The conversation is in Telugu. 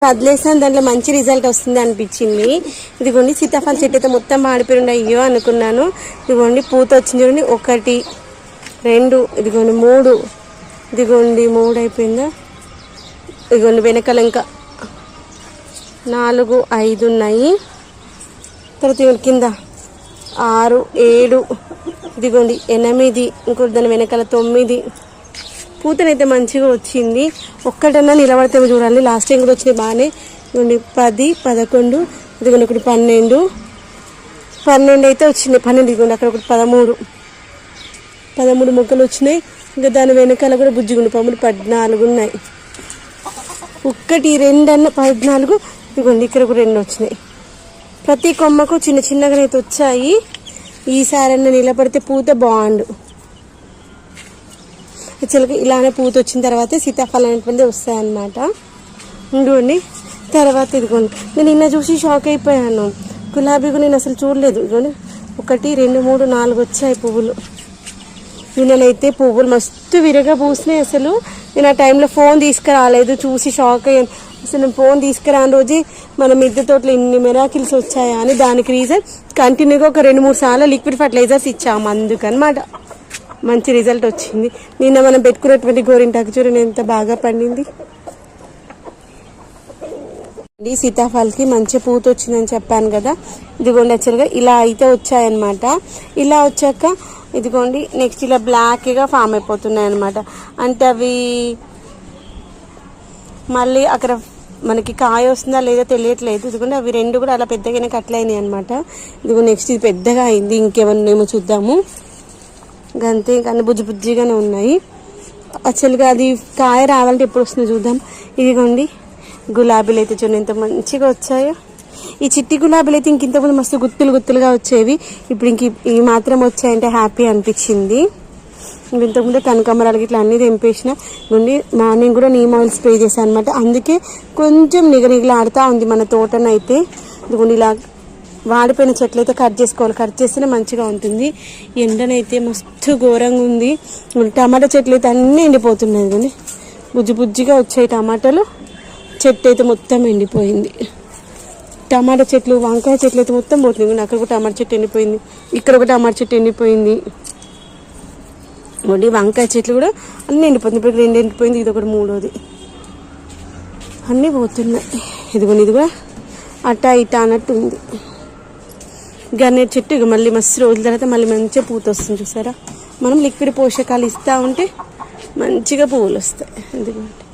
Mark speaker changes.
Speaker 1: వదిలేసాను, దాంట్లో మంచి రిజల్ట్ వస్తుంది అనిపించింది. ఇదిగోండి సీతాఫలం చెట్టు అయితే మొత్తం మాడిపోయి అయ్యో అనుకున్నాను. ఇదిగోండి పూత వచ్చింది చూడండి, 1 2 ఇదిగోండి 3, ఇదిగోండి 3 అయిపోయిందా, ఇదిగోండి వెనకాల ఇంకా 4 5 ఉన్నాయి. తర్వాత కింద 6 7 ఇదిగోండి 8, ఇంకోటి దాని వెనకాల 9. పూతనైతే మంచిగా వచ్చింది. ఒక్కటన్నా నిలబడితే చూడాలి. లాస్ట్ టైం కూడా వచ్చినాయి బాగానే. ఇదిగోండి 10 11 ఇదిగోండి ఒకటి 12 అయితే వచ్చినాయి. 12 ఇదిగోండి అక్కడ ఒకటి 13 మొక్కలు వచ్చినాయి. ఇంకా దాని వెనకాల కూడా బుజ్జిగుండు 14 ఉన్నాయి. 1 2 అన్న 14 ఇదిగోండి ఇక్కడ కూడా 2 వచ్చినాయి. ప్రతి కొమ్మకు చిన్న చిన్నగా అయితే వచ్చాయి. ఈసారన్నా నిలబడితే పూత బాగుండు. యాక్చువల్గా ఇలానే పూత వచ్చిన తర్వాత సీతాఫలం అనేటువంటిది వస్తాయన్నమాట. ఇంకోండి తర్వాత ఇదిగోండి నేను నిన్న చూసి షాక్ అయిపోయాను. గులాబీగా నేను అసలు చూడలేదు. ఇదిగోండి 1 2 3 4 వచ్చాయి పువ్వులు. నిన్ననైతే పువ్వులు మస్తు విరగా పూసినాయి. అసలు నేను ఆ టైంలో ఫోన్ తీసుకురాలేదు, చూసి షాక్ అయ్యాను. అసలు నేను ఫోన్ తీసుకురాని రోజే మన మిద్దె తోటలో ఇన్ని మెరాకిల్స్ వచ్చాయా అని. దానికి రీజన్ కంటిన్యూగా ఒక 2 3 సార్లు లిక్విడ్ ఫర్టిలైజర్స్ ఇచ్చాము, అందుకనమాట మంచి రిజల్ట్ వచ్చింది. నిన్న మనం పెట్టుకున్నటువంటి గోరింటాకు చూడండి ఎంత బాగా పండింది. సీతాఫల్కి మంచి పూత వచ్చిందని చెప్పాను కదా. ఇదిగోండి యాక్చువల్గా ఇలా అయితే వచ్చాయన్నమాట. ఇలా వచ్చాక ఇదిగోండి నెక్స్ట్ ఇలా బ్లాక్గా ఫామ్ అయిపోతున్నాయి అనమాట. అంటే అవి మళ్ళీ అక్కడ మనకి కాయ వస్తుందా లేదా తెలియట్లేదు. ఇదిగోండి అవి 2 కూడా అలా పెద్దగానే కట్లయినాయి అనమాట. ఇదిగో నెక్స్ట్ ఇది పెద్దగా అయింది. ఇంకేమన్నాయేమో చూద్దాము. గంతే, కానీ బుజ్జిగానే ఉన్నాయి. యాక్చువల్గా అది కాయ రావాలంటే ఎప్పుడు వస్తుందో చూద్దాం. ఇదిగోండి గులాబీలు అయితే చూడండి ఎంత మంచిగా వచ్చాయో. ఈ చిట్టి గులాబీలు అయితే ఇంతకుముందు మస్తు గుత్తులుగా వచ్చేవి. ఇప్పుడు ఇవి మాత్రం వచ్చాయంటే హ్యాపీ అనిపించింది. ఇంతకుముందే కనకాంబరాలకి ఇట్లా అన్నీ తెంపేసిన. నుండి మార్నింగ్ కూడా నీమ్ ఆయిల్ స్ప్రే చేశాను అనమాట. అందుకే కొంచెం నిగనిగలాడుతూ ఉంది మన తోటనైతే. ఇదిగోండి ఇలా వాడిపోయిన చెట్లు అయితే కట్ చేసుకోవాలి. కట్ చేస్తేనే మంచిగా ఉంటుంది. ఎండనైతే మస్తు ఘోరంగా ఉంది. టమాటా చెట్లు అయితే అన్నీ ఎండిపోతున్నాయి. కానీ బుజ్జిగా వచ్చాయి టమాటాలు. చెట్టు అయితే మొత్తం ఎండిపోయింది. టమాటా చెట్లు, వంకాయ చెట్లు అయితే మొత్తం పోతుంది. అక్కడ ఒక టమాటా చెట్టు ఎండిపోయింది, ఇక్కడ ఒక టమాటా చెట్టు ఎండిపోయింది. వంకాయ చెట్లు కూడా అన్నీ ఎండిపోతుంది. ఇప్పుడు 2 ఎండిపోయింది, ఇది ఒకటి 3వది. అన్నీ పోతున్నాయి. ఇదిగోండి ఇది కూడా అటా ఇటా అన్నట్టు ఉంది. గన్నేరు చెట్టు ఇక మళ్ళీ మస్తు రోజుల తర్వాత మళ్ళీ మంచిగా పూత వస్తుంది చూసారా. మనం లిక్విడ్ పోషకాలు ఇస్తూ ఉంటే మంచిగా పువ్వులు వస్తాయి. ఎందుకంటే